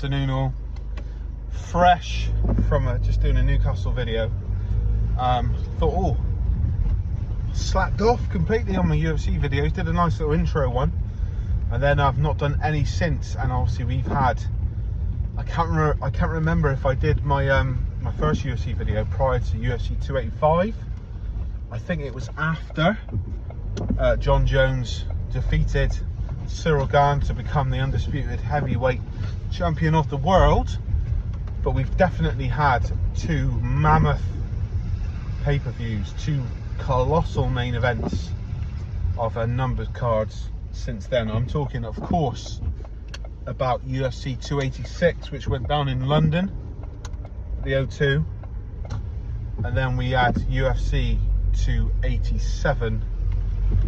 afternoon all. Fresh from just doing a Newcastle video. Thought, slacked off completely on my UFC videos. Did a nice little intro one, and then I've not done any since. And obviously we've had, I can't remember if I did my my first UFC video prior to UFC 285. I think it was after John Jones defeated Cyril Gane to become the undisputed heavyweight champion of the world. But we've definitely had two mammoth pay-per-views, two colossal main events of a numbered cards since then. I'm talking, of course, about UFC 286, which went down in London, the O2, and then we had UFC 287,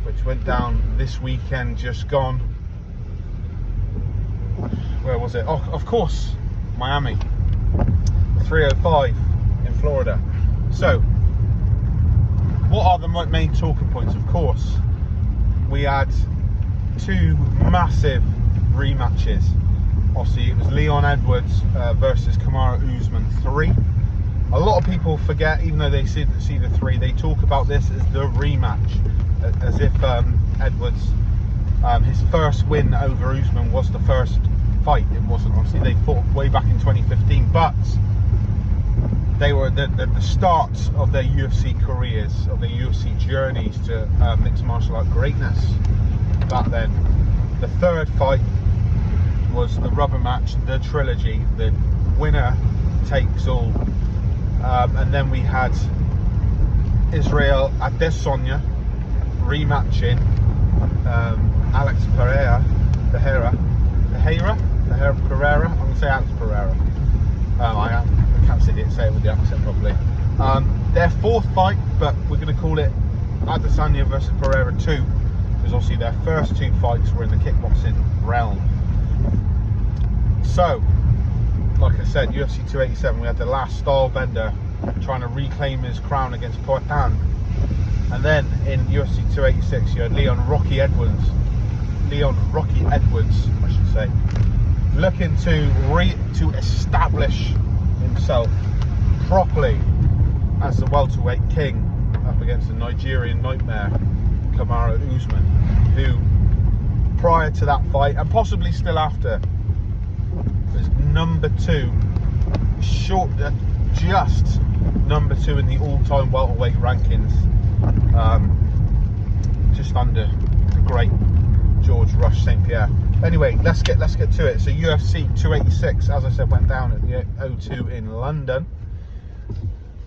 which went down this weekend, just gone. Where was it? Oh, of course, Miami, 305 in Florida. So, what are the main talking points? Of course, we had two massive rematches. Obviously, it was Leon Edwards versus Kamaru Usman 3. A lot of people forget, even though they see the 3, they talk about this as the rematch, as if Edwards, his first win over Usman was the first fight. It wasn't. Obviously, they fought way back in 2015, but they were the start of their UFC careers, of their UFC journeys to mixed martial art greatness back then. The third fight was the rubber match, the trilogy, the winner takes all. And then we had Israel Adesanya rematching Alex Pereira. I'm going to say Alex Pereira. I can't say it with the accent properly. Their fourth fight, but we're going to call it Adesanya versus Pereira 2, because obviously their first two fights were in the kickboxing realm. So, like I said, UFC 287, we had the last style bender trying to reclaim his crown against Poitin. And then in UFC 286, you had Leon Rocky Edwards, I should say, looking to establish himself properly as the welterweight king up against the Nigerian nightmare Kamaru Usman, who prior to that fight, and possibly still after, was number 2, just number 2 in the all-time welterweight rankings, just under the great George Rush St. Pierre. Anyway, let's get to it. So UFC 286, as I said, went down at the O2 in London.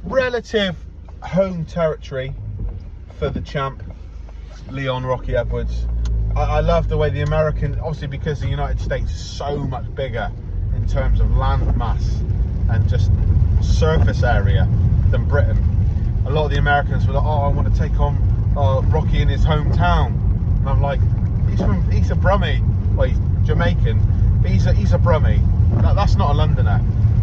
Relative home territory for the champ, Leon Rocky Edwards. I love the way the American, obviously because the United States is so much bigger in terms of land mass and just surface area than Britain. A lot of the Americans were like, oh, I want to take on Rocky in his hometown. And I'm like, he's a Brummie. Well, he's Jamaican, but he's a Brummie. That's not a Londoner.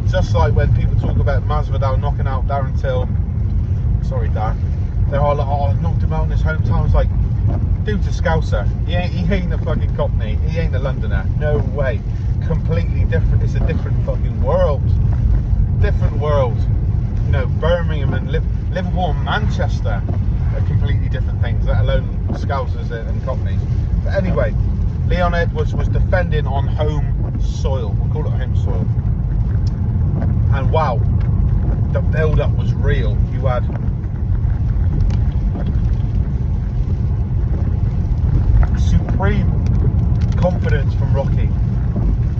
Just like when people talk about Masvidal knocking out Darren Till. Sorry, Darren. They're all like, oh, I knocked him out in his hometown. It's like, dude's a Scouser. He ain't a fucking Cockney. He ain't a Londoner. No way. Completely different. It's a different fucking world. Different world. You know, Birmingham and Liverpool and Manchester are completely different things, let alone Scousers and Cockneys. But anyway, Leon Edwards was defending on home soil. We'll call it home soil. And wow, the build-up was real. You had supreme confidence from Rocky.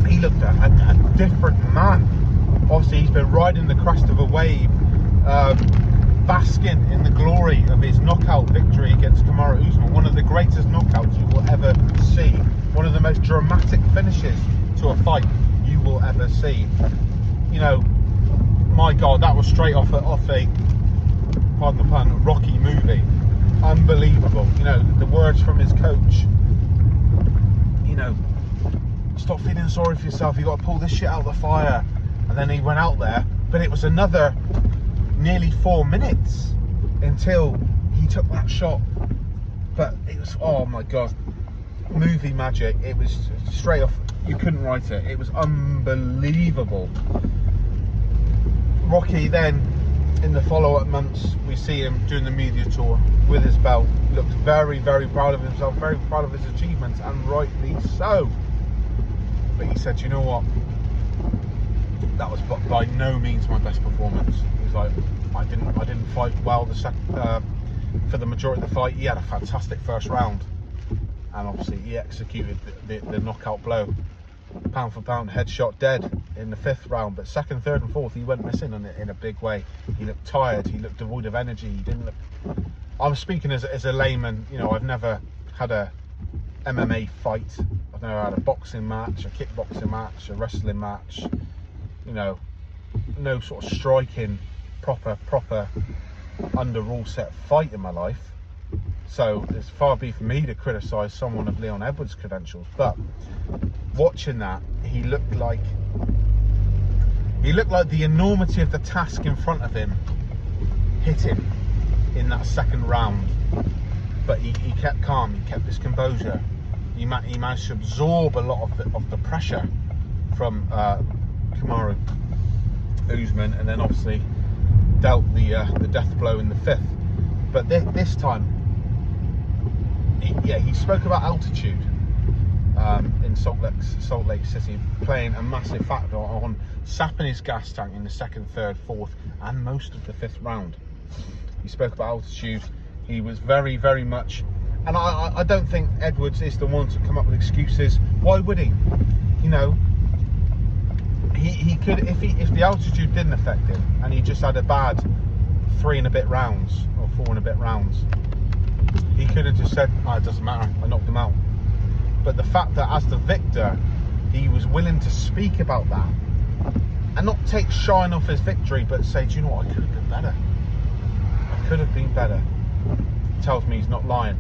He looked a different man. Obviously, he's been riding the crest of a wave, basking in the glory of his knockout victory against Kamaru Usman, one of the greatest knockouts you will ever see, one of the most dramatic finishes to a fight you will ever see. You know, my God, that was straight off a pardon the pun, Rocky movie. Unbelievable. You know, the words from his coach, you know, stop feeling sorry for yourself, you got to pull this shit out of the fire. And then he went out there, but it was another nearly 4 minutes until he took that shot. But it was, oh my God, movie magic. It was straight off you couldn't write it. It was unbelievable. Rocky then, in the follow-up months, we see him doing the media tour with his belt. He looks very, very proud of himself, very proud of his achievements, and rightly so. But he said, you know what? That was by no means my best performance. He was like, I didn't fight well for the majority of the fight. He had a fantastic first round, and obviously he executed the knockout blow, pound for pound, headshot dead in the 5th round. But 2nd, 3rd and 4th, he went missing in a big way. He looked tired, he looked devoid of energy. He didn't look... I'm speaking as a layman. You know, I've never had a MMA fight. I've never had a boxing match, a kickboxing match, a wrestling match. You know, no sort of striking, proper under rule set fight in my life. So it's far be for me to criticise someone of Leon Edwards' credentials. But watching that, he looked like the enormity of the task in front of him hit him in that 2nd round. But he kept calm, he kept his composure. He managed to absorb a lot of the pressure from Kamaru Usman, and then obviously dealt the death blow in the 5th. But this time, he spoke about altitude in Salt Lake City playing a massive factor on sapping his gas tank in the 2nd, 3rd, 4th, and most of the 5th round. He spoke about altitude. He was very, very much, and I don't think Edwards is the one to come up with excuses. Why would he? You know, he could, if the altitude didn't affect him and he just had a bad 3 and a bit rounds or 4 and a bit rounds, he could have just said, oh, it doesn't matter, I knocked him out. But the fact that as the victor, he was willing to speak about that and not take shine off his victory, but say, do you know what, I could have been better. I could have been better. Tells me he's not lying.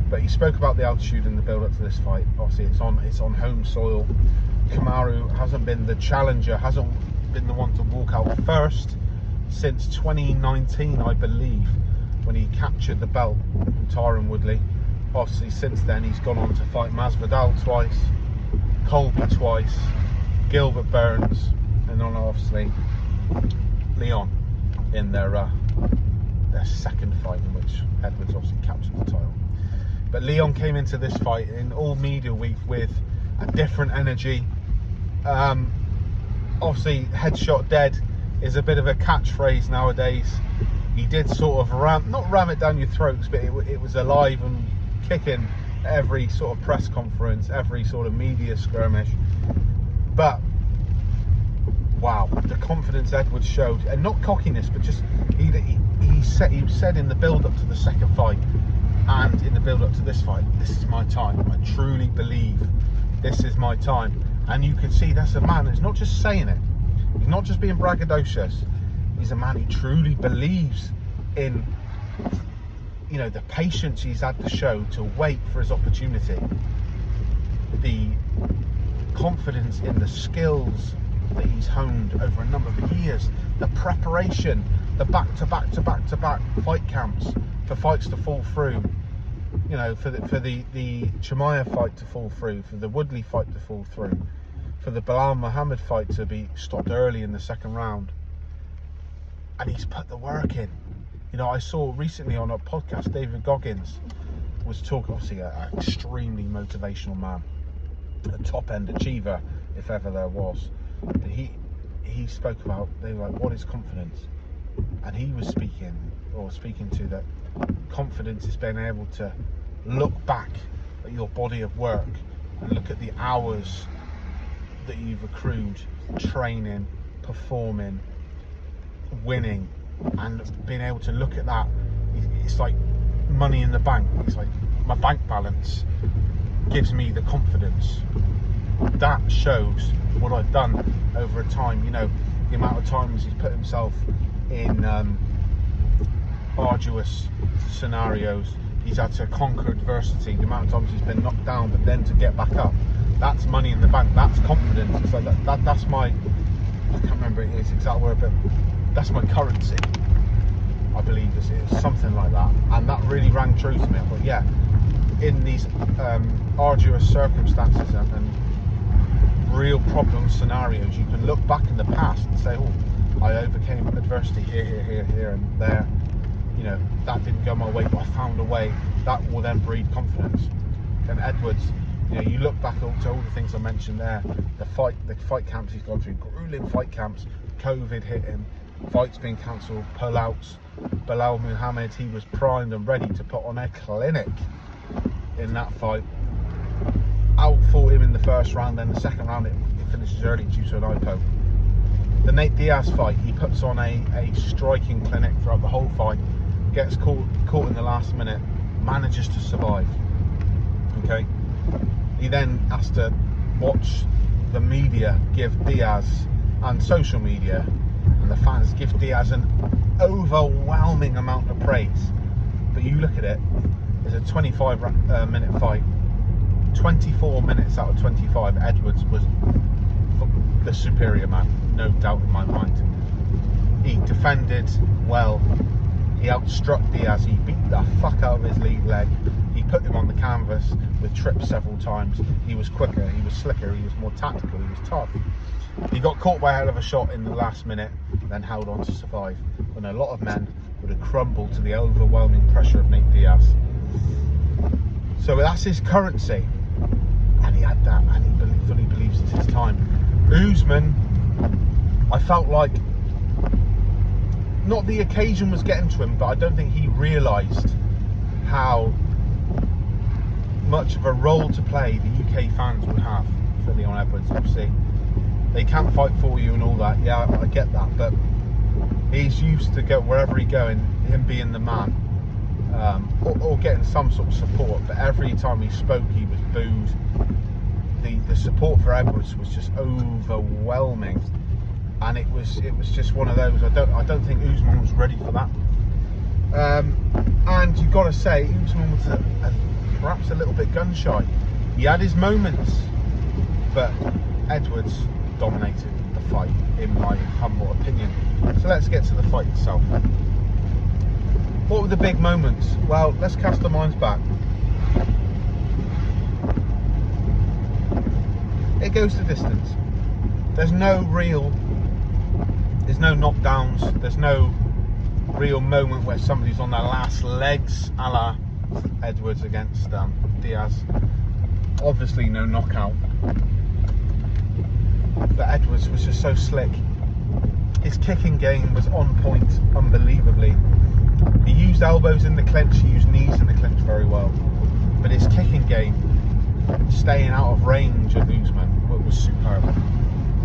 But he spoke about the altitude in the build-up to this fight. Obviously, it's on home soil. Kamaru hasn't been the challenger, hasn't been the one to walk out first since 2019, I believe, when he captured the belt from Tyron Woodley. Obviously, since then, he's gone on to fight Masvidal twice, Colby twice, Gilbert Burns, and then obviously Leon in their 2nd fight, in which Edwards obviously captured the title. But Leon came into this fight in all media week with a different energy. Obviously, headshot dead is a bit of a catchphrase nowadays. He did sort of not ram it down your throats, but it was alive and kicking every sort of press conference, every sort of media skirmish. But wow, the confidence Edwards showed, and not cockiness, but just he said in the build up to the 2nd fight and in the build up to this fight, this is my time. I truly believe this is my time. And you can see that's a man who's not just saying it, he's not just being braggadocious, he's a man who truly believes in, you know, the patience he's had to show to wait for his opportunity, the confidence in the skills that he's honed over a number of years, the preparation, the back-to-back fight camps for fights to fall through, you know, for the Chimaev fight to fall through, for the Woodley fight to fall through, for the Bilal Muhammad fight to be stopped early in the 2nd round. And he's put the work in. You know, I saw recently on a podcast, David Goggins was talking, obviously an extremely motivational man, a top-end achiever, if ever there was. But he spoke about, they were like, what is confidence? And he was speaking to that confidence is being able to look back at your body of work and look at the hours that you've accrued training, performing, winning, and being able to look at that. It's like money in the bank. It's like my bank balance gives me the confidence. That shows what I've done over a time. You know, the amount of times he's put himself in arduous scenarios, he's had to conquer adversity, the amount of times he's been knocked down but then to get back up. That's money in the bank, that's confidence. It's like that's my, I can't remember his exact word, but that's my currency, I believe it's something like that. And that really rang true to me. I thought, yeah, in these arduous circumstances and real problem scenarios. You can look back in the past and say, oh, I overcame adversity here and there. You know, that didn't go my way, but I found a way. That will then breed confidence. And Edwards, you know, you look back to all the things I mentioned there, the fight camps he's gone through, grueling fight camps, COVID hit him, fights being cancelled, pullouts. Belal Muhammad, he was primed and ready to put on a clinic in that fight. Outfought him in the first round, then the second round it finishes early due to an eye poke. The Nate Diaz fight, he puts on a striking clinic throughout the whole fight, gets caught in the last minute, manages to survive. Okay, he then has to watch the media give Diaz, and social media and the fans give Diaz an overwhelming amount of praise. But you look at it, it's a 25 minute fight. 24 minutes out of 25, Edwards was the superior man, no doubt in my mind. He defended well, he outstruck Diaz, he beat the fuck out of his lead leg, he put him on the canvas with trips several times. He was quicker, he was slicker, he was more tactical, he was tough. He got caught by a hell of a shot in the last minute, then held on to survive, when a lot of men would have crumbled to the overwhelming pressure of Nate Diaz. So that's his currency, and he had that, and he fully believes it's his time. Usman, I felt like, not the occasion was getting to him, but I don't think he realised how much of a role to play the UK fans would have for Leon Edwards. Obviously, they can't fight for you and all that, yeah, I get that, but he's used to go wherever he going, him being the man, or getting some sort of support, but every time he spoke he was booed. The support for Edwards was just overwhelming, and it was just one of those. I don't think Usman was ready for that, and you've got to say Usman was perhaps a little bit gun shy. He had his moments, but Edwards dominated the fight, in my humble opinion. So let's get to the fight itself. What were the big moments? Well, let's cast our minds back. It goes the distance. There's no knockdowns, there's no real moment where somebody's on their last legs, a la Edwards against Diaz. Obviously no knockout, but Edwards was just so slick. His kicking game was on point, unbelievably. He used elbows in the clinch, he used knees in the clinch very well, but his kicking game, staying out of range of Usman, was superb.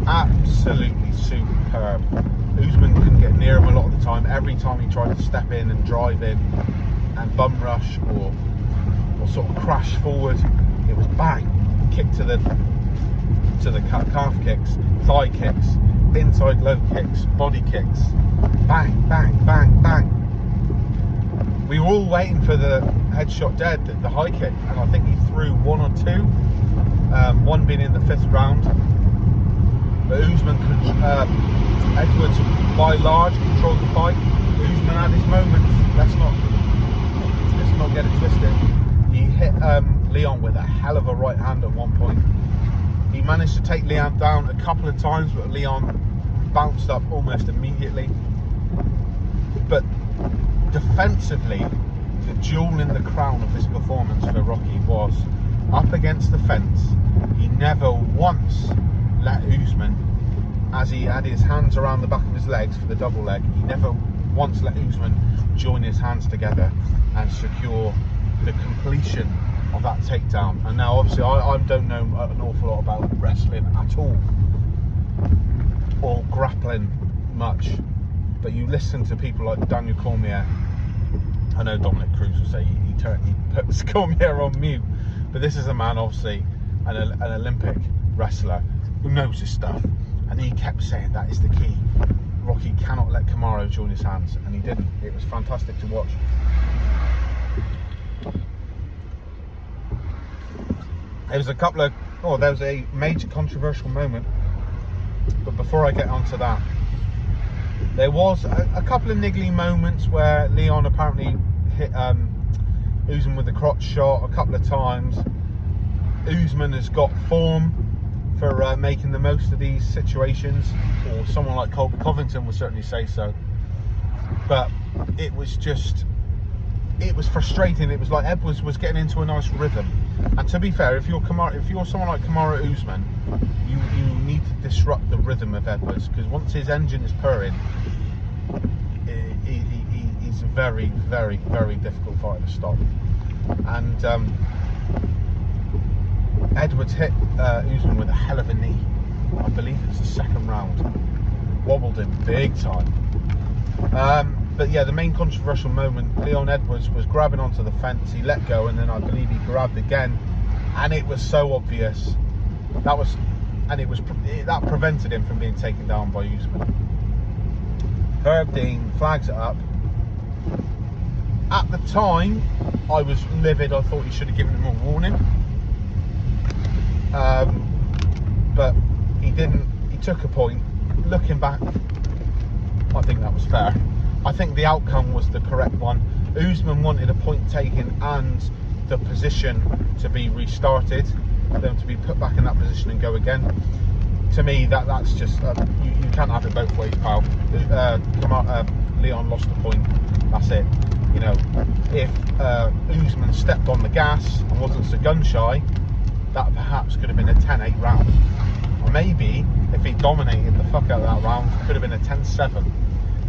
Absolutely superb. Usman couldn't get near him a lot of the time. Every time he tried to step in and drive in and bum rush or sort of crash forward, it was bang, kick to the calf kicks, thigh kicks, inside low kicks, body kicks, bang, bang, bang, bang. We were all waiting for the headshot dead, the high kick, and I think he threw one or two, one being in the 5th round. But Usman, Edwards by large controlled the fight. Usman had his moments. Let's not get it twisted. He hit Leon with a hell of a right hand at one point. He managed to take Leon down a couple of times, but Leon bounced up almost immediately. But defensively, the jewel in the crown of his performance for Rocky was up against the fence. He never once let Usman, as he had his hands around the back of his legs for the double leg, he never once let Usman join his hands together and secure the completion of that takedown. And now obviously I don't know an awful lot about wrestling at all, or grappling much, but you listen to people like Daniel Cormier. I know Dominic Cruz will say he puts Cormier on mute, but this is a man, obviously an Olympic wrestler who knows his stuff, and he kept saying that is the key. Rocky cannot let Kamaru join his hands, and he didn't. It was fantastic to watch. There was a major controversial moment, but before I get onto that, there was a couple of niggly moments where Leon apparently hit Usman with a crotch shot a couple of times. Usman has got form for making the most of these situations, or someone like Colby Covington would certainly say so. But it was frustrating. It was like Edwards was getting into a nice rhythm. And to be fair, if you're someone like Kamaru Usman, you need to disrupt the rhythm of Edwards, because once his engine is purring, he's a very, very, very difficult fighter to stop. And Edwards hit Usman with a hell of a knee. I believe it's the second round. Wobbled him big time. But yeah, the main controversial moment, Leon Edwards was grabbing onto the fence. He let go, and then I believe he grabbed again, and it was so obvious. That prevented him from being taken down by Usman. Herb Dean flags it up. At the time, I was livid. I thought he should have given him a warning. But he didn't. He took a point. Looking back, I think that was fair. I think the outcome was the correct one. Usman wanted a point taken and the position to be restarted, them to be put back in that position and go again. To me, that's just you can't have it both ways, pal. Leon lost the point. That's it. You know, if Usman stepped on the gas and wasn't so gun shy, that perhaps could have been a 10-8 round. Or maybe if he dominated the fuck out of that round, it could have been a 10-7.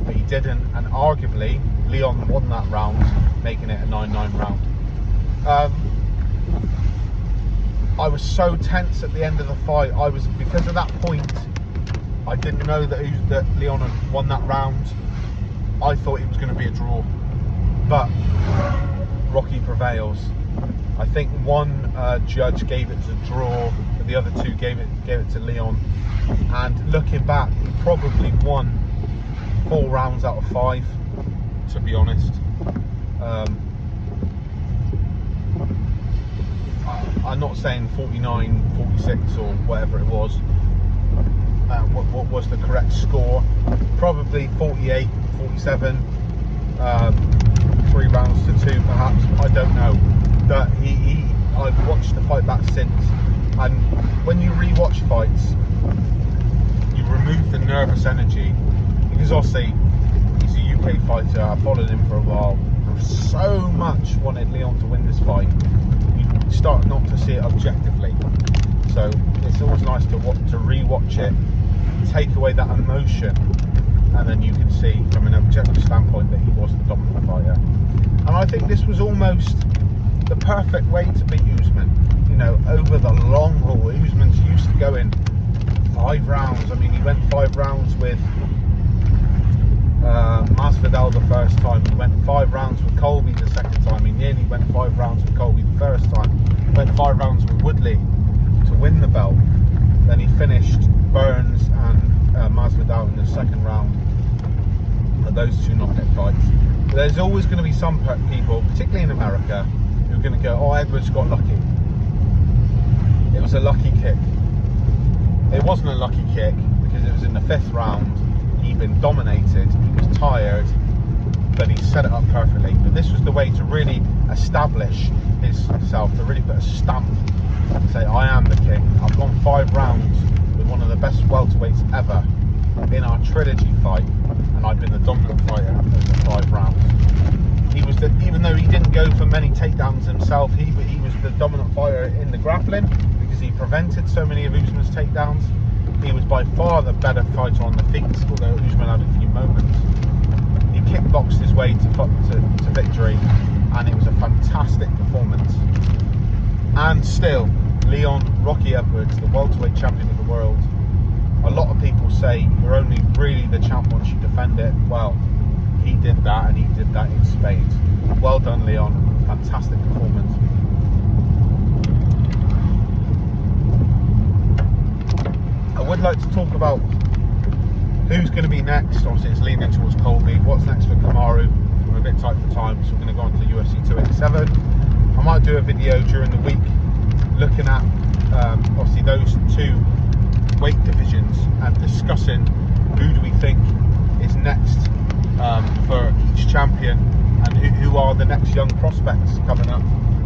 But he didn't, and arguably Leon won that round, making it a 9-9 round. I was so tense at the end of the fight. Because of that point, I didn't know that Leon had won that round. I thought it was going to be a draw, but Rocky prevails. I think one judge gave it as a draw, but the other two gave it to Leon. And looking back, he probably won 4 rounds out of 5, to be honest. I'm not saying 49, 46 or whatever it was. What was the correct score? Probably 48, 47, 3 rounds to 2 perhaps. I don't know. But I've watched the fight back since, and when you re-watch fights, you remove the nervous energy. Because obviously he's a UK fighter, I followed him for a while. I so much wanted Leon to win this fight. You start not to see it objectively. So it's always nice to re-watch it, take away that emotion, and then you can see from an objective standpoint that he was the dominant fighter. And I think this was almost the perfect way to beat Usman. You know, over the long haul, Usman's used to going 5 rounds. I mean, he went 5 rounds with Masvidal the first time. He went 5 rounds with Colby the second time. He nearly went 5 rounds with Colby the first time. He went 5 rounds with Woodley to win the belt. Then he finished Burns and Masvidal in the second round. Those 2 knockout fights. But there's always going to be some people, particularly in America, who are going to go, "Oh, Edwards got lucky. It was a lucky kick." It wasn't a lucky kick, because it was in the 5th round. He'd been dominated, he was tired, but he set it up perfectly. But this was the way to really establish himself, to really put a stamp and say, "I am the king. I've gone 5 rounds with one of the best welterweights ever in our trilogy fight, and I've been the dominant fighter over 5 rounds." Even though he didn't go for many takedowns himself, he was the dominant fighter in the grappling, because he prevented so many of Usman's takedowns. He was by far the better fighter on the feet, although Usman had a few moments. He kickboxed his way to victory, and it was a fantastic performance. And still, Leon Rocky Edwards, the welterweight champion of the world. A lot of people say you're only really the champ once you defend it. Well, he did that, and he did that in spades. Well done, Leon. Fantastic performance. I would like to talk about who's going to be next. Obviously, it's leaning towards Colby. What's next for Kamaru? We're a bit tight for time, so we're going to go on to UFC 287. I might do a video during the week looking at obviously those 2 weight divisions and discussing who do we think is next for each champion, and who are the next young prospects coming up.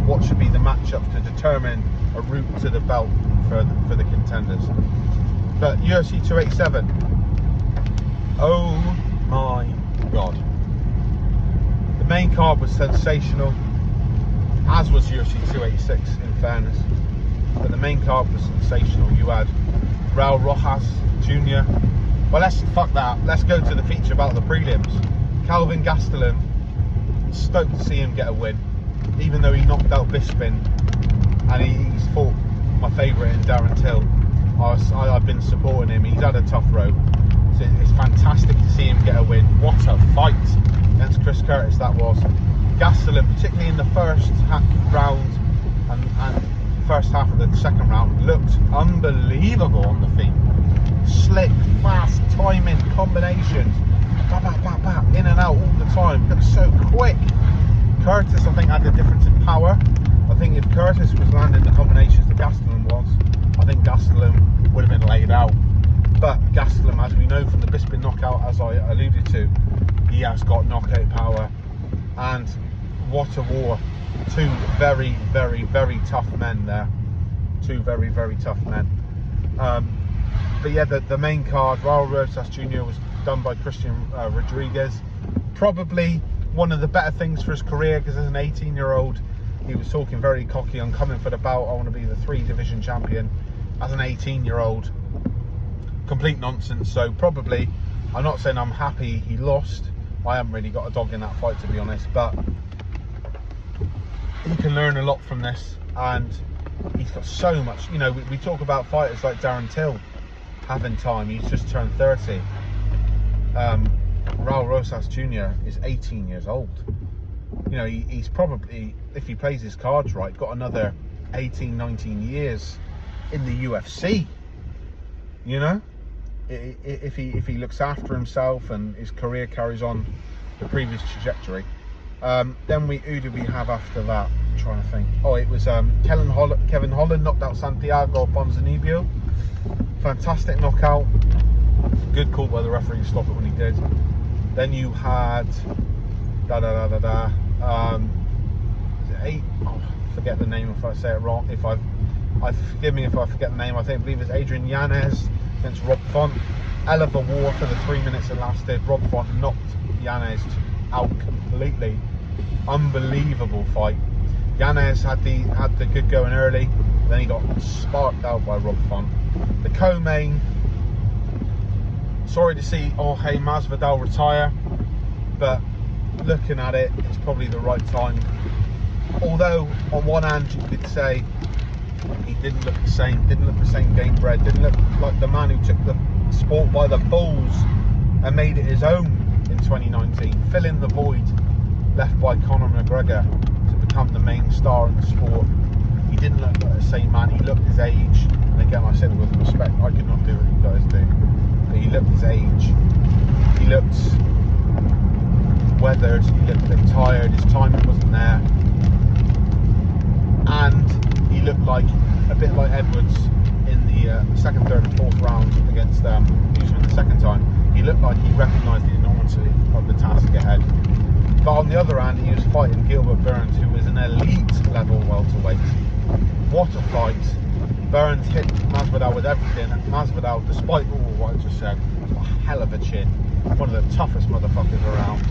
What should be the matchups to determine a route to the belt for the contenders. But UFC 287, oh my god, the main card was sensational, as was UFC 286 in fairness, but the main card was sensational. You had Raul Rojas Jr. Well, fuck that, let's go to the feature about the prelims. Calvin Gastelum, stoked to see him get a win, even though he knocked out Bisping, and he's fought my favourite in Darren Till. I've been supporting him. He's had a tough road, so it's fantastic to see him get a win. What a fight against Chris Curtis that was. Gastelum, particularly in the first round and first half of the second round, looked unbelievable on the feet. Slick, fast, timing, combinations, in and out all the time. Looked so quick. Curtis, I think, had a difference in power. I think if Curtis was landing the combinations that Gastelum was, I think Gastelum would have been laid out. But Gastelum, as we know from the Bisping knockout, as I alluded to, he has got knockout power. And what a war. Two very, very, very tough men there. Two very, very tough men. But yeah, the main card, Raul Rosas Jr. was done by Christian Rodriguez. Probably one of the better things for his career, because as an 18-year-old, he was talking very cocky on coming for the belt. I want to be the 3-division champion. As an 18-year-old, complete nonsense. So probably, I'm not saying I'm happy he lost. I haven't really got a dog in that fight, to be honest, but he can learn a lot from this, and he's got so much. You know, we talk about fighters like Darren Till having time. He's just turned 30. Raul Rosas Jr. is 18 years old. You know, he's probably, if he plays his cards right, got another 18, 19 years in the UFC. You know, if he looks after himself and his career carries on the previous trajectory. Then who do we have after that? I'm trying to think. Oh, it was Kevin Holland knocked out Santiago Ponzinibbio. Fantastic knockout. Good call by the referee to stop it when he did. Then you had forget the name if I say it wrong. Forgive me if I forget the name. I believe it's Adrian Yanez against Rob Font. Hell of a war for the 3 minutes it lasted. Rob Font knocked Yanez out completely. Unbelievable fight. Yanez had the good going early, then he got sparked out by Rob Font. The co-main, sorry to see Jorge Masvidal retire, but looking at it, it's probably the right time. Although on one hand you could say he didn't look the same game bred, didn't look like the man who took the sport by the balls and made it his own in 2019, filling the void left by Conor McGregor to become the main star in the sport. He didn't look like the same man. He looked his age, and again I said it with respect, I could not do what you guys do, but he looked his age. He looked weathered, he looked a bit tired, his timing wasn't there, and he looked like a bit like Edwards in the second, third and fourth round against Usman the second time. He looked like he recognised the enormity of the task ahead. But on the other hand, he was fighting Gilbert Burns, who was an elite level welterweight. What a fight. Burns hit Masvidal with everything. Masvidal, despite all what I just said, has got a hell of a chin. One of the toughest motherfuckers around.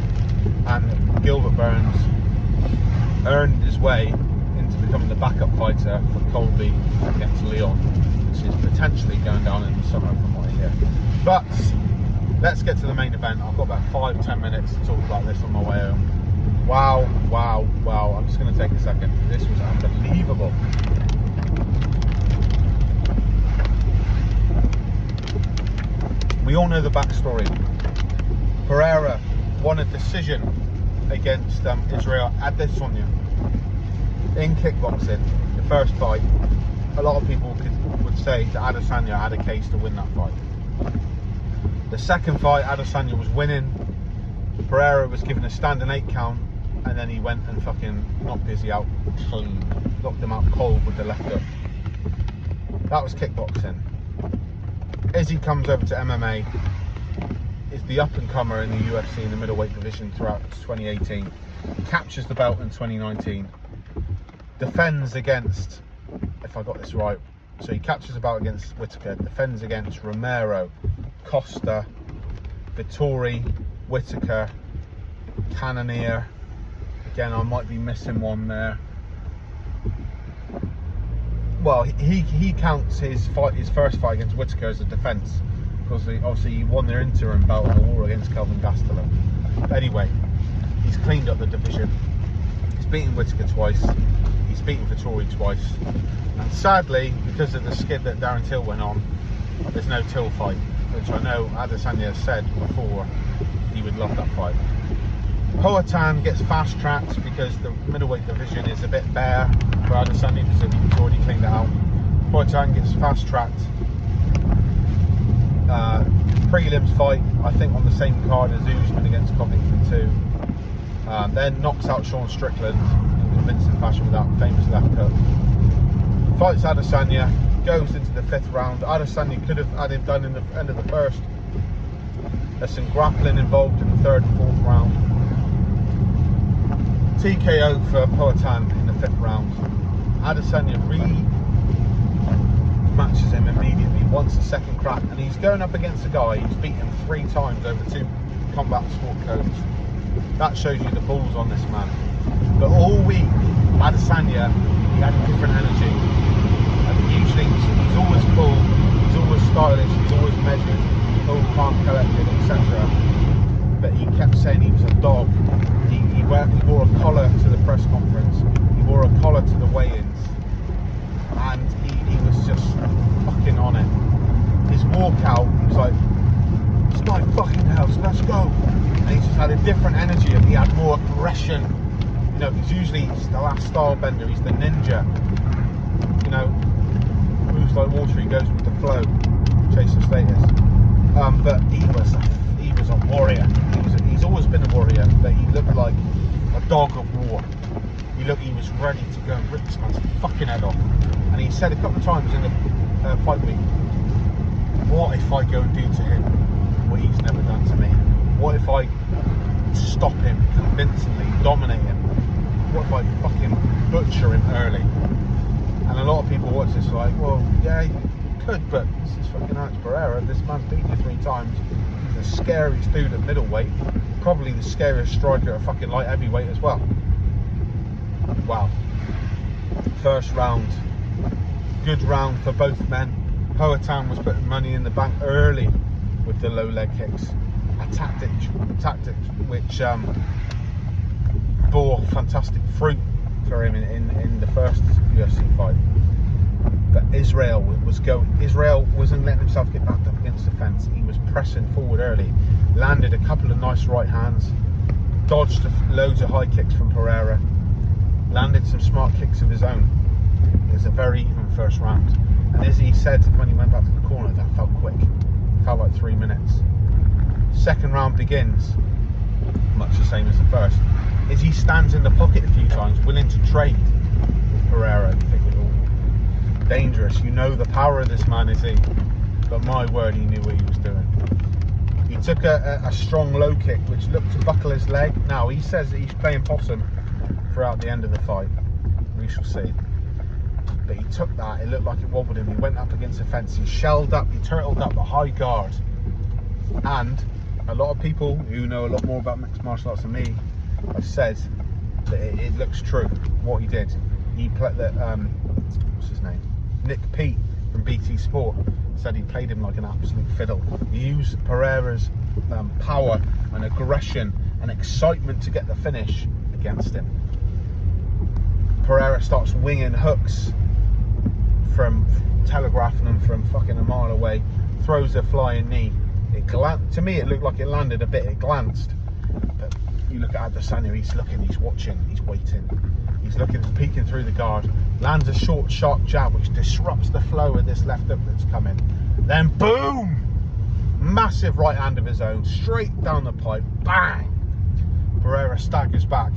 And Gilbert Burns earned his way into becoming the backup fighter for Colby against Leon, which is potentially going down in the summer from what I hear. But let's get to the main event. I've got about 5-10 minutes to talk about this on my way home. Wow. I'm just going to take a second. This was unbelievable. We all know the backstory. Pereira won a decision against Israel Adesanya in kickboxing. The first fight, a lot of people would say that Adesanya had a case to win that fight. The second fight, Adesanya was winning. Pereira was given a standing 8 count, and then he went and fucking knocked Izzy out clean. Knocked him out cold with the left hook. That was kickboxing. Izzy comes over to MMA. Is the up-and-comer in the UFC in the middleweight division throughout 2018. Captures the belt in 2019. Defends against if I got this right. So he captures a bout against Whittaker, defends against Romero, Costa, Vittori, Whittaker, Cannonier. Again, I might be missing one there. Well, he counts his first fight against Whittaker as a defence, because obviously he won their interim bout in the war against Kelvin Gastelum. But anyway, he's cleaned up the division. He's beaten Whittaker twice. He's beaten Vittori twice. And sadly, because of the skid that Darren Till went on, there's no Till fight, which I know Adesanya said before he would love that fight. Poatan gets fast tracked because the middleweight division is a bit bare for Adesanya because he's already cleaned it out. Poatan gets fast tracked. Prelims fight, I think, on the same card as Usman against Covington 2. Then knocks out Sean Strickland in convincing fashion with that famous left hook. Fights Adesanya, goes into the 5th round. Adesanya could have had him done in the end of the 1st. There's some grappling involved in the 3rd and 4th round. TKO for Poatan in the 5th round. Adesanya matches him immediately, wants a second crack, and he's going up against a guy who's beaten 3 times over 2 combat sport codes. That shows you the balls on this man. But all week, Adesanya, he had a different energy. And usually he's always cool, he's always stylish, he's always measured, all calm, collected, etc. But he kept saying he was a dog. He wore a collar to the press conference, he wore a collar to the weigh-ins, and he was just fucking on it. His walkout, he was like, it's my fucking house, let's go. And he just had a different energy, and he had more aggression, you know, because usually he's the last style bender, he's the ninja, you know, moves like water, he goes with the flow, chasing status. But he was a warrior. He's always been a warrior, but he looked like a dog of war. He was ready to go and rip this man's fucking head off. And he said a couple of times in the fight week, what if I go and do to him what he's never done to me? What if I stop him convincingly, dominate him? What if I fucking butcher him early? And a lot of people watch this like, well, yeah, you could, but this is fucking Alex Pereira. This man's beaten you 3 times. He's the scariest dude at middleweight, probably the scariest striker at fucking light heavyweight as well. Wow. First round, good round for both men. Poatan was putting money in the bank early with the low leg kicks, a tactic which bore fantastic fruit for him in the first UFC fight. But Israel wasn't letting himself get backed up against the fence. He was pressing forward early, landed a couple of nice right hands, dodged loads of high kicks from Pereira, landed some smart kicks of his own. It was a very even first round. And as he said when he went back to the corner, that felt quick. It felt like 3 minutes. Second round begins, much the same as the first. As he stands in the pocket a few times, willing to trade with Pereira. You think, oh, dangerous. You know the power of this man, is he? But my word, he knew what he was doing. He took a strong low kick, which looked to buckle his leg. Now, he says that he's playing possum throughout the end of the fight. We shall see. But he took that, it looked like it wobbled him. He went up against the fence, he shelled up, he turtled up a high guard. And a lot of people who know a lot more about mixed martial arts than me have said that it looks true, what he did. He played that, what's his name? Nick Pete from BT Sport said he played him like an absolute fiddle. He used Pereira's power and aggression and excitement to get the finish against him. Pereira starts winging hooks from telegraphing them from fucking a mile away, throws a flying knee. To me it looked like it landed a bit, it glanced. But you look at Adesanya, he's looking, he's watching, he's waiting. He's looking, peeking through the guard, lands a short, sharp jab which disrupts the flow of this left hook that's coming. Then boom! Massive right hand of his own, straight down the pipe, bang! Pereira staggers back.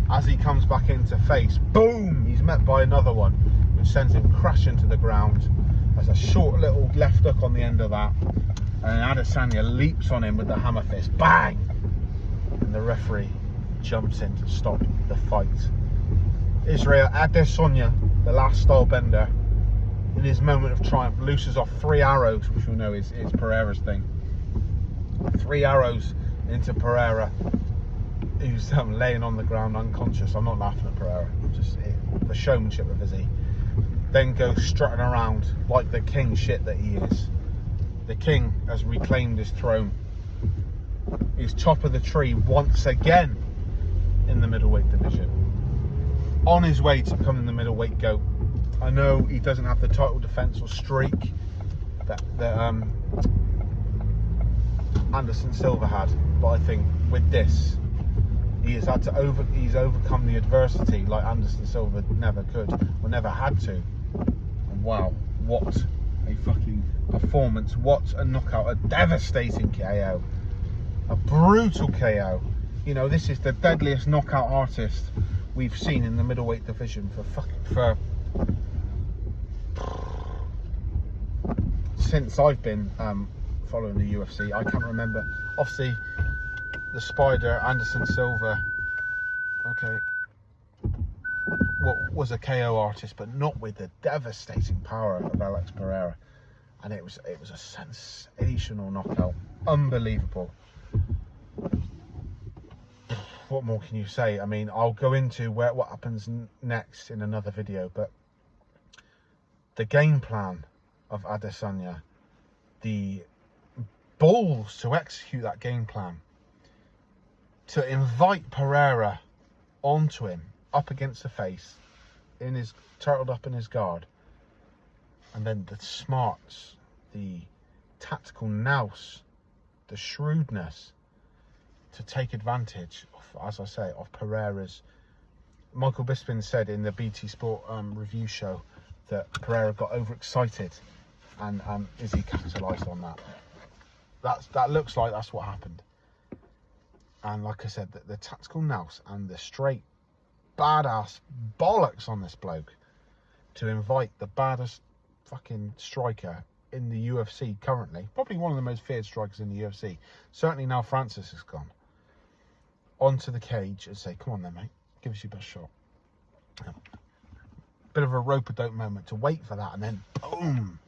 As he comes back into face, boom! He's met by another one, which sends him crashing to the ground. There's a short little left hook on the end of that. And Adesanya leaps on him with the hammer fist, bang! And the referee jumps in to stop the fight. Israel Adesanya, the last style bender, in his moment of triumph, looses off 3 arrows, which we know is Pereira's thing. 3 arrows into Pereira, who's laying on the ground unconscious. I'm not laughing at Pereira, just the showmanship of Izzy. Then goes strutting around like the king shit that he is. The king has reclaimed his throne. He's top of the tree once again in the middleweight division. On his way to becoming the middleweight GOAT. I know he doesn't have the title defense or streak that Anderson Silva had, but I think with this, he's overcome the adversity like Anderson Silva never could or never had to. And wow, what a fucking performance! What a knockout! A devastating KO, a brutal KO. You know, this is the deadliest knockout artist we've seen in the middleweight division for since I've been following the UFC. I can't remember. Obviously, the Spider, Anderson Silva, okay, what was a KO artist, but not with the devastating power of Alex Pereira. And it was a sensational knockout, unbelievable. What more can you say? I mean, I'll go into what happens next in another video, but the game plan of Adesanya, the balls to execute that game plan, to invite Pereira onto him, up against the face, turtled up in his guard, and then the smarts, the tactical nous, the shrewdness to take advantage of, as I say, of Pereira's. Michael Bisping said in the BT Sport review show that Pereira got overexcited, and Izzy capitalised on that. That looks like that's what happened. And like I said, the tactical nous and the straight badass bollocks on this bloke to invite the baddest fucking striker in the UFC currently, probably one of the most feared strikers in the UFC, certainly now Francis is gone, onto the cage and say, come on then mate, give us your best shot. Bit of a rope-a-dope moment to wait for that, and then boom,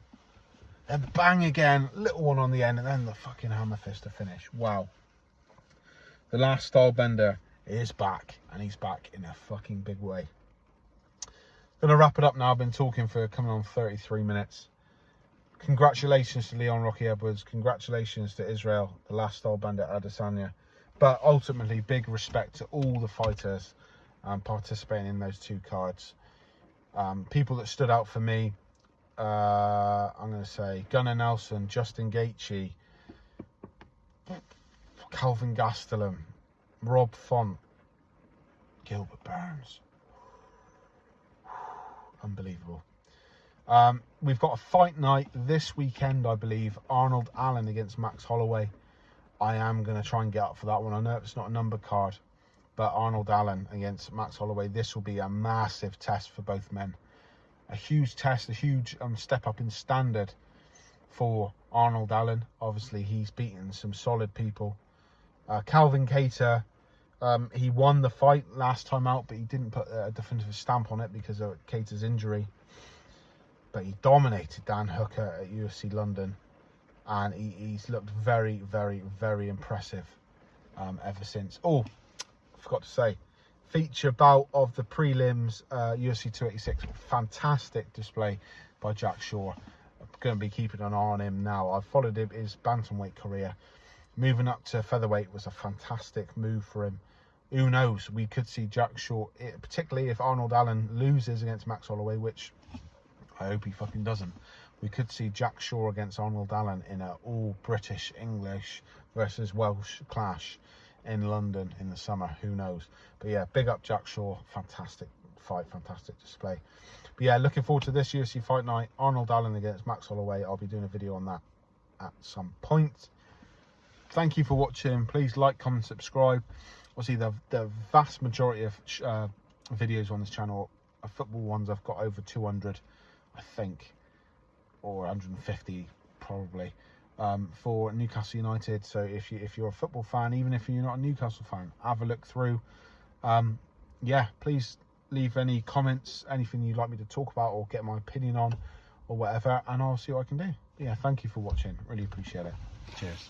then bang again, little one on the end, and then the fucking hammer fist to finish. Wow. The last style bender is back, and he's back in a fucking big way. Gonna wrap it up now. I've been talking for coming on 33 minutes. Congratulations to Leon Rocky Edwards. Congratulations to Israel, the last style bender Adesanya. But ultimately, big respect to all the fighters participating in those 2 cards. People that stood out for me, I'm going to say Gunnar Nelson, Justin Gaethje, Calvin Gastelum, Rob Font, Gilbert Burns. Unbelievable. We've got a fight night this weekend, I believe. Arnold Allen against Max Holloway. I am going to try and get up for that one. I know it's not a number card, but Arnold Allen against Max Holloway. This will be a massive test for both men. A huge test, a huge step up in standard for Arnold Allen. Obviously, he's beaten some solid people. Calvin Kattar, he won the fight last time out, but he didn't put a definitive stamp on it because of Kattar's injury. But he dominated Dan Hooker at UFC London, and he's looked very, very, very impressive ever since. Oh, I forgot to say, feature bout of the prelims, UFC 286, fantastic display by Jack Shore. I'm going to be keeping an eye on him now. I've followed his bantamweight career. Moving up to featherweight was a fantastic move for him. Who knows, we could see Jack Shore, particularly if Arnold Allen loses against Max Holloway, which I hope he fucking doesn't. We could see Jack Shore against Arnold Allen in an all British, English versus Welsh clash in London in the summer. Who knows? But yeah, big up Jack Shore. Fantastic fight, fantastic display. But yeah, looking forward to this UFC fight night. Arnold Allen against Max Holloway. I'll be doing a video on that at some point. Thank you for watching. Please like, comment, subscribe. Obviously, the vast majority of videos on this channel are football ones. I've got over 200, I think, or 150 probably, for Newcastle United. So if you're a football fan, even if you're not a Newcastle fan, have a look through. Yeah, please leave any comments, anything you'd like me to talk about or get my opinion on or whatever, and I'll see what I can do. But yeah, thank you for watching. Really appreciate it. Cheers.